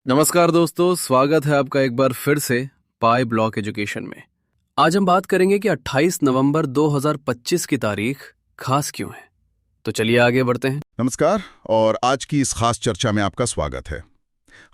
नमस्कार दोस्तों, स्वागत है आपका एक बार फिर से पाई ब्लॉक एजुकेशन में। आज हम बात करेंगे कि 28 नवंबर 2025 की तारीख खास क्यों है। तो चलिए आगे बढ़ते हैं। नमस्कार और आज की इस खास चर्चा में आपका स्वागत है।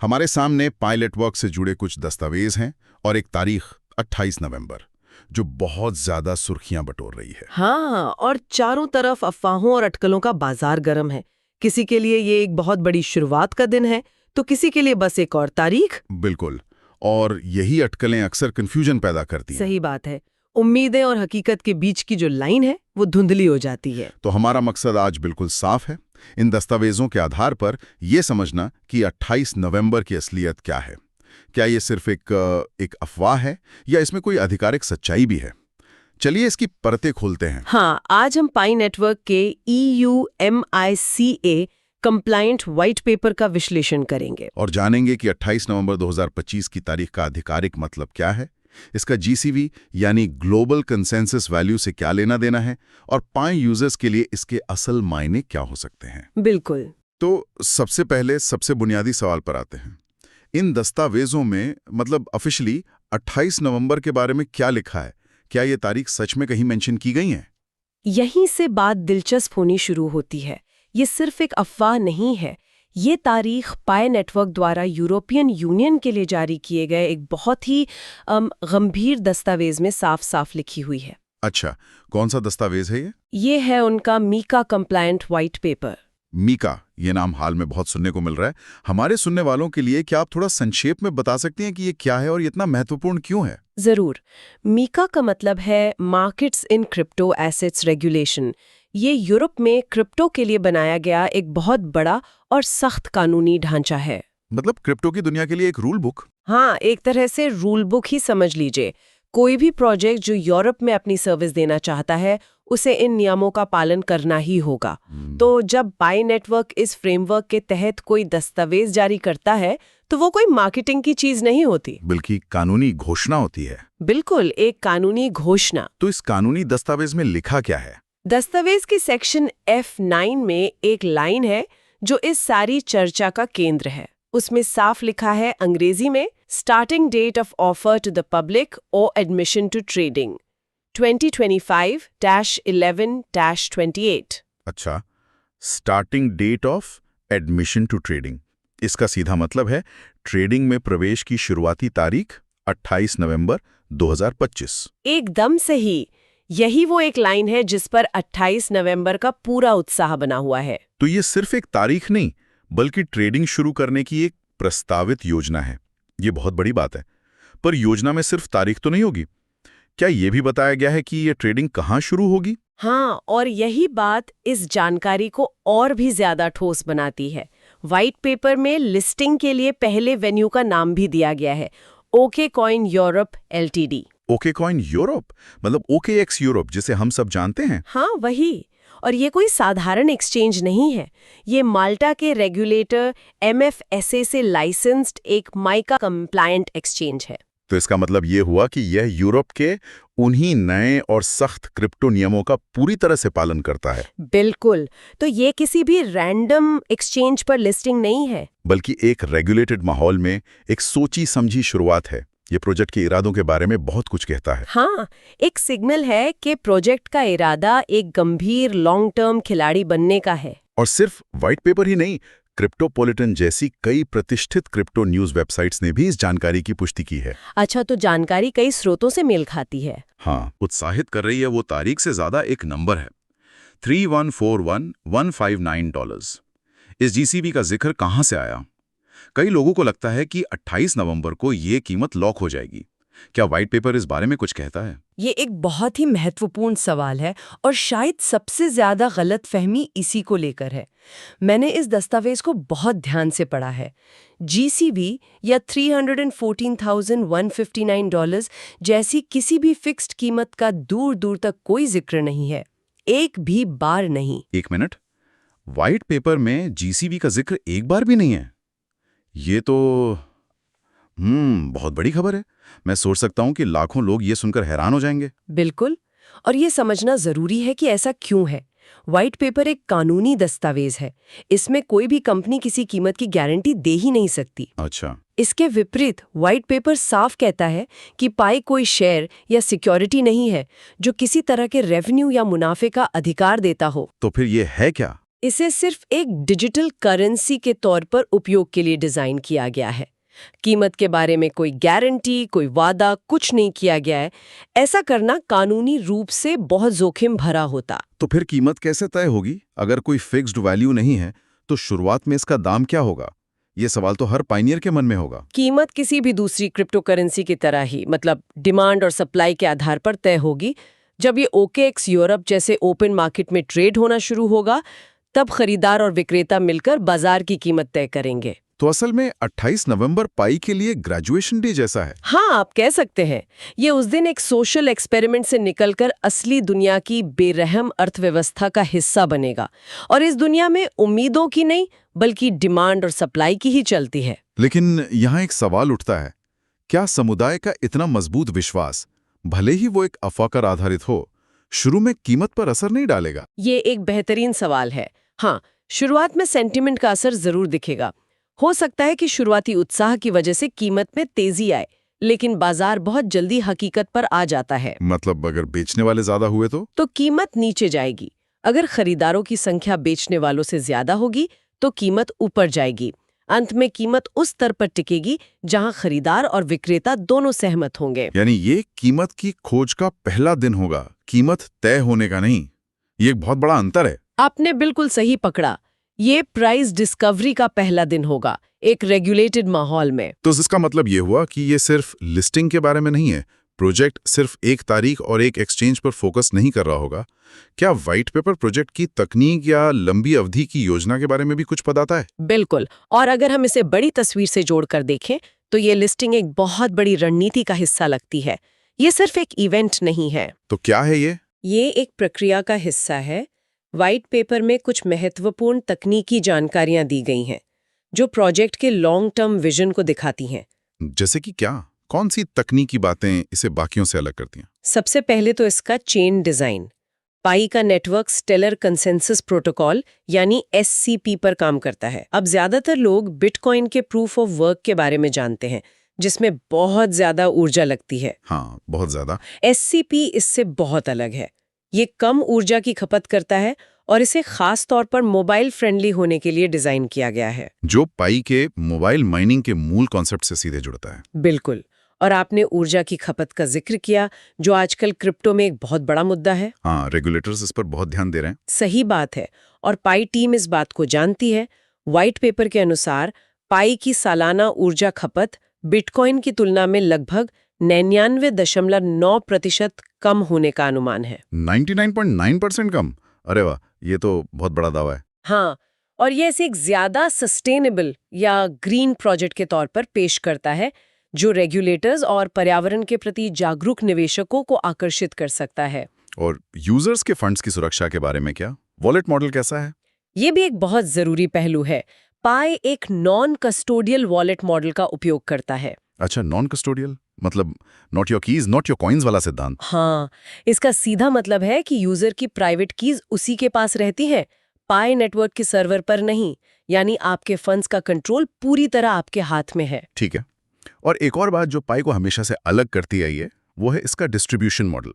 हमारे सामने पायलट वर्क से जुड़े कुछ दस्तावेज हैं और एक तारीख 28 नवंबर जो बहुत ज्यादा सुर्खियां बटोर रही है। हाँ, और चारों तरफ अफवाहों और अटकलों का बाजार गर्म है। किसी के लिए ये एक बहुत बड़ी शुरुआत का दिन है, तो किसी के लिए बस एक और तारीख। बिल्कुल, और यही अटकलें अक्सर कंफ्यूजन पैदा करती हैं। सही बात है। उम्मीदें और हकीकत के बीच की जो लाइन है वो धुंधली हो जाती है। तो हमारा मकसद आज बिल्कुल साफ है, इन दस्तावेजों के आधार पर यह समझना कि 28 नवंबर की असलियत क्या है। क्या ये सिर्फ एक अफवाह है या इसमें कोई आधिकारिक सच्चाई भी है। चलिए इसकी परतें खोलते हैं। हाँ, आज हम पाई नेटवर्क के EUMICA कंप्लायंट व्हाइट पेपर का विश्लेषण करेंगे और जानेंगे कि 28 नवंबर 2025 की तारीख का आधिकारिक मतलब क्या है, इसका GCV यानी ग्लोबल कंसेंसस वैल्यू से क्या लेना देना है और पाई यूजर्स के लिए इसके असल मायने क्या हो सकते हैं। बिल्कुल। तो सबसे पहले सबसे बुनियादी सवाल पर आते हैं। इन दस्तावेजों में मतलब ऑफिशियली 28 नवंबर के बारे में क्या लिखा है? क्या ये तारीख सच में कहीं मेंशन की गई है? यहीं से बात दिलचस्प होनी शुरू होती है। ये सिर्फ एक अफवाह नहीं है। ये तारीख पाई नेटवर्क द्वारा यूरोपियन यूनियन के लिए जारी किए गए एक बहुत ही गंभीर दस्तावेज में साफ साफ लिखी हुई है। अच्छा, कौन सा दस्तावेज है ये? ये है उनका MiCA compliant white paper. MiCA, ये नाम हाल में बहुत सुनने को मिल रहा है। हमारे सुनने वालों के लिए क्या आप थोड़ा संक्षेप में बता सकती हैं कि ये क्या है और ये इतना महत्वपूर्ण क्यों है? जरूर। मीका का मतलब है markets in crypto assets regulation. ये यूरोप में क्रिप्टो के लिए बनाया गया एक बहुत बड़ा और सख्त कानूनी ढांचा है। मतलब क्रिप्टो की दुनिया के लिए एक रूल बुक। हाँ, एक तरह से रूल बुक ही समझ लीजिए। कोई भी प्रोजेक्ट जो यूरोप में अपनी सर्विस देना चाहता है उसे इन नियमों का पालन करना ही होगा। तो जब पाई नेटवर्क इस फ्रेमवर्क के तहत कोई दस्तावेज जारी करता है तो वो कोई मार्केटिंग की चीज नहीं होती, बल्कि कानूनी घोषणा होती है। बिल्कुल, एक कानूनी घोषणा। तो इस कानूनी दस्तावेज में लिखा क्या है? दस्तावेज की सेक्शन F9 में एक लाइन है जो इस सारी चर्चा का केंद्र है। उसमें साफ लिखा है अंग्रेजी में, starting date of offer to the public और एडमिशन टू ट्रेडिंग 2025-11-28। अच्छा, starting date of admission to trading. इसका सीधा मतलब है ट्रेडिंग में प्रवेश की शुरुआती तारीख 28 नवंबर 2025। एकदम सही। यही वो एक लाइन है जिस पर 28 नवंबर का पूरा उत्साह बना हुआ है। तो ये सिर्फ एक तारीख नहीं बल्कि ट्रेडिंग शुरू करने की एक प्रस्तावित योजना है। ये बहुत बड़ी बात है। पर योजना में सिर्फ तारीख तो नहीं होगी। क्या ये भी बताया गया है कि ये ट्रेडिंग कहाँ शुरू होगी? हाँ, और यही बात इस जानकारी को और भी ज्यादा ठोस बनाती है। व्हाइट पेपर में लिस्टिंग के लिए पहले वेन्यू का नाम भी दिया गया है, OKCoin Europe LTD। OKCoin Europe मतलब OKX यूरोप जिसे हम सब जानते हैं। हाँ, वही। और ये कोई साधारण एक्सचेंज नहीं है। ये माल्टा के रेगुलेटर MFSA से लाइसेंस्ड एक माइका कंप्लायंट एक्सचेंज है। तो इसका मतलब ये हुआ कि यह यूरोप के उन्हीं नए और सख्त क्रिप्टो नियमों का पूरी तरह से पालन करता है। बिल्कुल। तो ये किसी भी रैंडम एक्सचेंज पर लिस्टिंग नहीं है, बल्कि एक रेगुलेटेड माहौल में एक सोची समझी शुरुआत है। ये प्रोजेक्ट के इरादों के बारे में बहुत कुछ कहता है। हाँ, एक सिग्नल है कि प्रोजेक्ट का इरादा एक गंभीर लॉन्ग टर्म खिलाड़ी बनने का है। और सिर्फ व्हाइट पेपर ही नहीं, क्रिप्टोपोलिटन जैसी कई प्रतिष्ठित क्रिप्टो न्यूज वेबसाइट्स ने भी इस जानकारी की पुष्टि की है। अच्छा, तो जानकारी कई स्रोतों से मेल खाती है। हाँ, उत्साहित कर रही है वो तारीख से ज्यादा एक नंबर है, $3141159। इस GCV का जिक्र कहाँ से आया? कई लोगों को लगता है कि 28 नवंबर को ये कीमत लॉक हो जाएगी। क्या व्हाइट पेपर इस बारे में कुछ कहता है? ये एक बहुत ही महत्वपूर्ण सवाल है और शायद सबसे ज्यादा गलतफहमी इसी को लेकर है। मैंने इस दस्तावेज को बहुत ध्यान से पढ़ा है। GCV या $314,159 जैसी किसी भी फिक्स्ड कीमत का दूर दूर तक कोई जिक्र नहीं है, एक भी बार नहीं। एक मिनट, व्हाइट पेपर में GCV का जिक्र एक बार भी नहीं है? ये तो बहुत बड़ी खबर है। मैं सोच सकता हूं कि लाखों लोग ये सुनकर हैरान हो जाएंगे। बिल्कुल, और ये समझना जरूरी है कि ऐसा क्यों है। व्हाइट पेपर एक कानूनी दस्तावेज है। इसमें कोई भी कंपनी किसी कीमत की गारंटी दे ही नहीं सकती। अच्छा, इसके विपरीत व्हाइट पेपर साफ कहता है कि पाई कोई शेयर या सिक्योरिटी नहीं है जो किसी तरह के रेवेन्यू या मुनाफे का अधिकार देता हो। तो फिर ये है क्या? इसे सिर्फ एक डिजिटल करेंसी के तौर पर उपयोग के लिए डिजाइन किया गया है। कीमत के बारे में कोई गारंटी, कोई वादा कुछ नहीं किया गया है। ऐसा करना कानूनी रूप से बहुत जोखिम भरा होता। तो फिर कीमत कैसे तय होगी? अगर कोई फिक्स्ड वैल्यू नहीं है तो शुरुआत में इसका दाम क्या होगा? ये सवाल तो हर पायनियर के मन में होगा। कीमत किसी भी दूसरी क्रिप्टो करेंसी की तरह ही, मतलब डिमांड और सप्लाई के आधार पर तय होगी। जब ये OKX यूरोप जैसे ओपन मार्केट में ट्रेड होना शुरू होगा, तब खरीदार और विक्रेता मिलकर बाजार की कीमत तय करेंगे। तो असल में 28 नवंबर पाई के लिए ग्रेजुएशन डे जैसा है। हाँ, आप कह सकते हैं। ये उस दिन एक सोशल एक्सपेरिमेंट से निकलकर असली दुनिया की बेरहम अर्थव्यवस्था का हिस्सा बनेगा। और इस दुनिया में उम्मीदों की नहीं, बल्कि डिमांड और सप्लाई की ही चलती है। लेकिन यहाँ एक सवाल उठता है, क्या समुदाय का इतना मजबूत विश्वास, भले ही वो एक अफवाह पर आधारित हो, शुरू में कीमत पर असर नहीं डालेगा? ये एक बेहतरीन सवाल है। हाँ, शुरुआत में सेंटिमेंट का असर जरूर दिखेगा। हो सकता है कि शुरुआती उत्साह की वजह से कीमत में तेजी आए, लेकिन बाजार बहुत जल्दी हकीकत पर आ जाता है। मतलब अगर बेचने वाले ज्यादा हुए तो कीमत नीचे जाएगी। अगर खरीदारों की संख्या बेचने वालों से ज्यादा होगी तो कीमत ऊपर जाएगी। अंत में कीमत उस स्तर पर टिकेगी जहां खरीदार और विक्रेता दोनों सहमत होंगे। यानी ये कीमत की खोज का पहला दिन होगा, कीमत तय होने का नहीं। ये एक बहुत बड़ा अंतर है। आपने बिल्कुल सही पकड़ा। ये प्राइस डिस्कवरी का पहला दिन होगा, एक रेगुलेटेड माहौल में। तो इसका मतलब ये हुआ कि ये सिर्फ लिस्टिंग के बारे में नहीं है। प्रोजेक्ट सिर्फ एक तारीख और एक एक्सचेंज पर फोकस नहीं कर रहा होगा। क्या व्हाइट पेपर प्रोजेक्ट की तकनीक या लंबी अवधि की योजना के बारे में भी कुछ बताता है? बिल्कुल। और अगर हम इसे बड़ी तस्वीर से जोड़कर देखें तो ये लिस्टिंग एक बहुत बड़ी रणनीति का हिस्सा लगती है। ये सिर्फ एक इवेंट नहीं है। तो क्या है ये? ये एक प्रक्रिया का हिस्सा है। व्हाइट पेपर में कुछ महत्वपूर्ण तकनीकी जानकारियां दी गई हैं जो प्रोजेक्ट के लॉन्ग टर्म विजन को दिखाती हैं। जैसे कि क्या? कौन सी तकनीकी बातें इसे बाकियों से अलग करती हैं? सबसे पहले तो इसका चेन डिजाइन। पाई का नेटवर्क स्टेलर कंसेंसस प्रोटोकॉल यानी SCP पर काम करता है। अब ज्यादातर लोग बिटकॉइन के प्रूफ ऑफ वर्क के बारे में जानते हैं, जिसमें बहुत ज्यादा ऊर्जा लगती है। हाँ, बहुत ज्यादा। SCP इससे बहुत अलग है। ये कम ऊर्जा की खपत करता है और इसे खास तौर पर मोबाइल फ्रेंडली होने के लिए डिजाइन किया गया है, जो पाई के मोबाइल माइनिंग के मूल कॉन्सेप्ट से सीधे जुड़ता है। बिल्कुल। और आपने ऊर्जा की खपत का जिक्र किया, जो आजकल क्रिप्टो में एक बहुत बड़ा मुद्दा है। हाँ, रेगुलेटर्स इस पर बहुत ध्यान दे रहे हैं। सही बात है, और पाई टीम इस बात को जानती है। व्हाइट पेपर के अनुसार पाई की सालाना ऊर्जा खपत बिटकॉइन की तुलना में लगभग 99.9% कम होने का अनुमान है। 99.9% कम? अरे वाह, ये तो बहुत बड़ा दावा है। हाँ, और ये इसे एक ज्यादा सस्टेनेबल या ग्रीन प्रोजेक्ट के तौर पर पेश करता है, जो रेगुलेटर्स और पर्यावरण के प्रति जागरूक निवेशकों को आकर्षित कर सकता है। और यूजर्स के फंड्स की सुरक्षा के बारे में क्या? वॉलेट मॉडल कैसा है? ये भी एक बहुत जरूरी पहलू है। पाई एक नॉन कस्टोडियल वॉलेट मॉडल का उपयोग करता है। अच्छा, नॉन कस्टोडियल मतलब not your keys not your coins वाला सिद्धांत। हाँ, इसका सीधा मतलब है कि यूजर की प्राइवेट कीज उसी के पास रहती हैं, पाई नेटवर्क के सर्वर पर नहीं। यानी आपके फंड्स का कंट्रोल पूरी तरह आपके हाथ में है। ठीक है। और एक और बात जो पाई को हमेशा से अलग करती आई है, वो है इसका डिस्ट्रीब्यूशन मॉडल।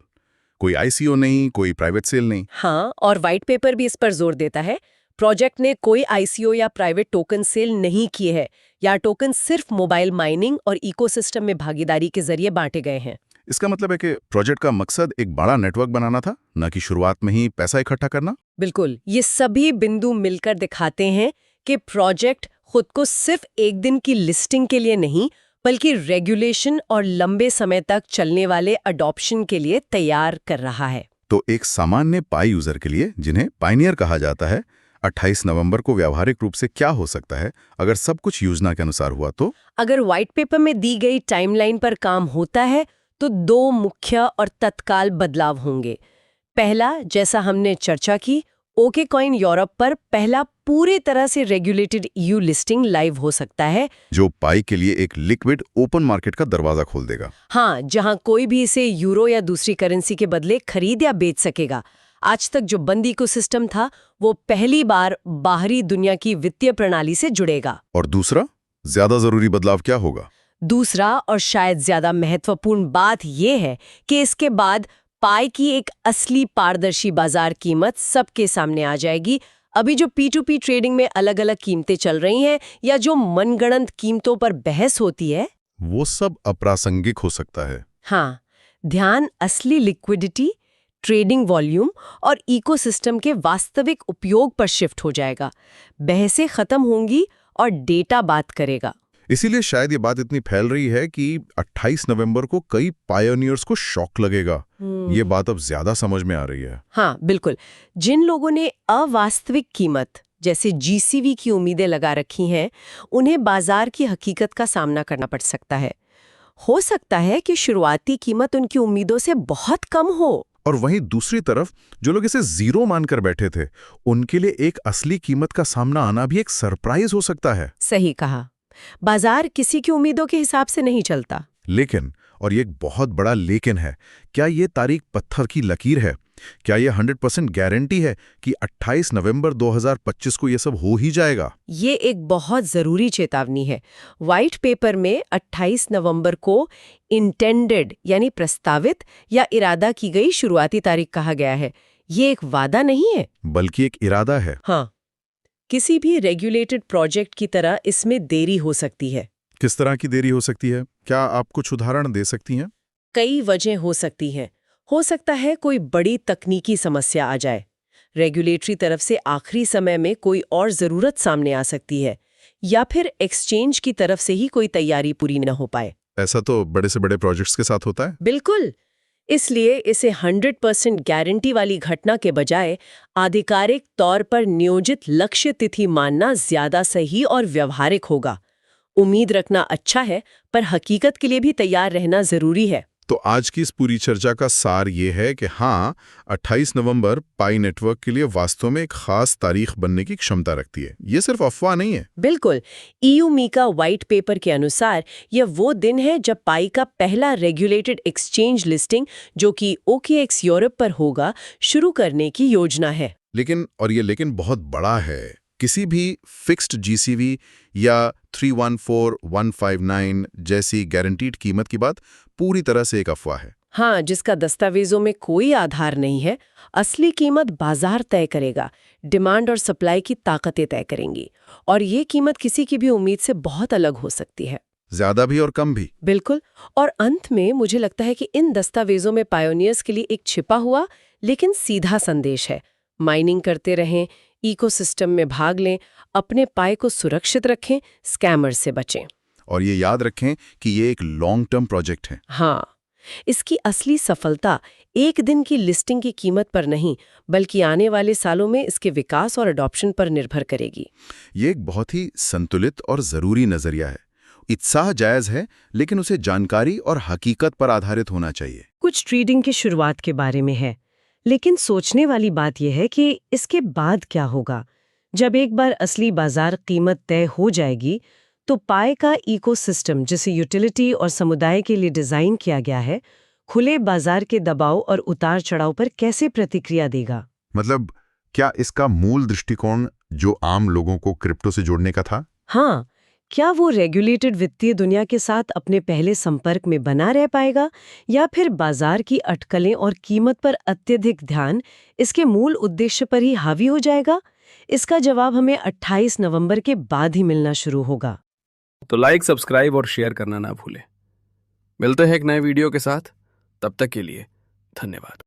कोई ICO नहीं, कोई प्राइवेट सेल नहीं। हाँ, और व्हाइट पेपर भी इस पर जोर देता है। प्रोजेक्ट ने कोई ICO या प्राइवेट टोकन सेल नहीं किए हैं, या टोकन सिर्फ मोबाइल माइनिंग और इकोसिस्टम में भागीदारी के जरिए बांटे गए हैं। इसका मतलब है कि प्रोजेक्ट का मकसद एक बड़ा नेटवर्क बनाना था, न कि शुरुआत में ही पैसा इकट्ठा करना। बिल्कुल। ये सभी बिंदु मिलकर दिखाते हैं कि प्रोजेक्ट खुद को सिर्फ एक दिन की लिस्टिंग के लिए नहीं, बल्कि रेगुलेशन और लंबे समय तक चलने वाले अडॉप्शन के लिए तैयार कर रहा है। तो एक सामान्य पाई यूजर के लिए, जिन्हें पायनियर कहा जाता है, 28 नवंबर को व्यावहारिक रूप से क्या हो सकता है अगर सब कुछ योजना के अनुसार हुआ तो? अगर व्हाइट पेपर में दी गई टाइमलाइन पर काम होता है तो 2 मुख्य और तत्काल बदलाव होंगे। पहला, जैसा हमने चर्चा की, OKCoin यूरोप पर पहला पूरी तरह से रेगुलेटेड EU लिस्टिंग लाइव हो सकता है, जो पाई के लिए एक लिक्विड ओपन मार्केट का दरवाजा खोल देगा। हाँ, जहां कोई भी इसे यूरो या दूसरी करेंसी के बदले खरीद या बेच सकेगा। आज तक जो बंद इकोसिस्टम था वो पहली बार बाहरी दुनिया की वित्तीय प्रणाली से जुड़ेगा। और दूसरा ज्यादा जरूरी बदलाव क्या होगा? दूसरा और शायद ज्यादा महत्वपूर्ण बात यह है कि इसके बाद पाई की एक असली पारदर्शी बाजार कीमत सबके सामने आ जाएगी। अभी जो P2P ट्रेडिंग में अलग-अलग कीमतें चल रही हैं या जो मनगढ़ंत कीमतों पर बहस होती है, वो सब अप्रासंगिक हो सकता है। हाँ, ध्यान असली लिक्विडिटी, ट्रेडिंग वॉल्यूम और इकोसिस्टम के वास्तविक उपयोग पर शिफ्ट हो जाएगा। बहसें खत्म होंगी और डेटा बात करेगा। इसीलिए शायद ये बात इतनी फैल रही है कि 28 नवंबर को कई पायोनियर्स को शॉक लगेगा। ये बात अब ज्यादा समझ में आ रही है। हाँ, बिल्कुल। जिन लोगों ने अवास्तविक कीमत जैसे GCV की उम्मीदें लगा रखी हैं, उन्हें बाजार की हकीकत का सामना करना पड़ सकता है। हो सकता है कि शुरुआती कीमत उनकी उम्मीदों से बहुत कम हो। और वहीं दूसरी तरफ जो लोग इसे जीरो मानकर बैठे थे, उनके लिए एक असली कीमत का सामना आना भी एक सरप्राइज हो सकता है। सही कहा। बाजार किसी की उम्मीदों के हिसाब से नहीं चलता। लेकिन, और ये एक बहुत बड़ा लेकिन है, क्या ये तारीख पत्थर की लकीर है? क्या ये 100% गारंटी है कि 28 नवंबर 2025 को ये सब हो ही जाएगा? ये एक बहुत जरूरी चेतावनी है। व्हाइट पेपर में 28 नवंबर को इंटेंडेड यानी प्रस्तावित या इरादा की गई शुरुआती तारीख कहा गया है। ये एक वादा नहीं है, बल्कि एक इरादा है। हाँ, किसी भी रेगुलेटेड प्रोजेक्ट की तरह इसमें देरी हो सकती है। किस तरह की देरी हो सकती है? क्या आप कुछ उदाहरण दे सकती हैं? कई वजह हो सकती हैं। हो सकता है कोई बड़ी तकनीकी समस्या आ जाए, रेगुलेटरी तरफ से आखिरी समय में कोई और ज़रूरत सामने आ सकती है, या फिर एक्सचेंज की तरफ से ही कोई तैयारी पूरी न हो पाए। ऐसा तो बड़े से बड़े प्रोजेक्ट्स के साथ होता है। बिल्कुल। इसलिए इसे 100% गारंटी वाली घटना के बजाय आधिकारिक तौर पर नियोजित लक्ष्य तिथि मानना ज्यादा सही और व्यवहारिक होगा। उम्मीद रखना अच्छा है, पर हकीकत के लिए भी तैयार रहना जरूरी है। तो आज की इस पूरी चर्चा का सार ये है कि हाँ, 28 नवंबर पाई नेटवर्क के लिए वास्तव में एक खास तारीख बनने की क्षमता रखती है। ये सिर्फ अफवाह नहीं है। बिल्कुल। EU मीका व्हाइट पेपर के अनुसार यह वो दिन है जब पाई का पहला रेगुलेटेड एक्सचेंज लिस्टिंग, जो कि OKX यूरोप पर होगा, शुरू करने की योजना है। लेकिन बहुत बड़ा है। किसी भी फिक्स्ड GCV या 314159 जैसी गारंटीड कीमत की बात पूरी तरह से एक अफवाह है। हाँ, जिसका दस्तावेजों में कोई आधार नहीं है। असली कीमत बाजार तय करेगा, डिमांड और सप्लाई की ताकतें तय करेंगी, और ये कीमत किसी की भी उम्मीद से बहुत अलग हो सकती है, ज्यादा भी और कम भी। बिल्कुल। और अंत में मुझे लगता है कि इन दस्तावेजों में पायोनियर्स के लिए एक छिपा हुआ लेकिन सीधा संदेश है। माइनिंग करते रहें, इकोसिस्टम में भाग लें, अपने पाई को सुरक्षित रखें, स्कैमर से बचें। और ये याद रखें कि ये एक लॉन्ग टर्म प्रोजेक्ट है। हाँ, इसकी असली सफलता एक दिन की लिस्टिंग की कीमत पर नहीं, बल्कि आने वाले सालों में इसके विकास और अडॉप्शन पर निर्भर करेगी। ये एक बहुत ही संतुलित और जरूरी नजरिया है। उत्साह जायज है, लेकिन उसे जानकारी और हकीकत पर आधारित होना चाहिए। कुछ ट्रेडिंग की शुरुआत के बारे में है, लेकिन सोचने वाली बात यह है कि इसके बाद क्या होगा। जब एक बार असली बाजार कीमत तय हो जाएगी, तो पाई का इकोसिस्टम, जिसे यूटिलिटी और समुदाय के लिए डिजाइन किया गया है, खुले बाजार के दबाव और उतार चढ़ाव पर कैसे प्रतिक्रिया देगा? मतलब क्या इसका मूल दृष्टिकोण जो आम लोगों को क्रिप्टो से जोड़ने का था? हाँ, क्या वो रेगुलेटेड वित्तीय दुनिया के साथ अपने पहले संपर्क में बना रह पाएगा, या फिर बाजार की अटकलें और कीमत पर अत्यधिक ध्यान इसके मूल उद्देश्य पर ही हावी हो जाएगा? इसका जवाब हमें 28 नवंबर के बाद ही मिलना शुरू होगा। तो लाइक, सब्सक्राइब और शेयर करना ना भूलें। मिलते हैं एक नए वीडियो के साथ। तब तक के लिए धन्यवाद।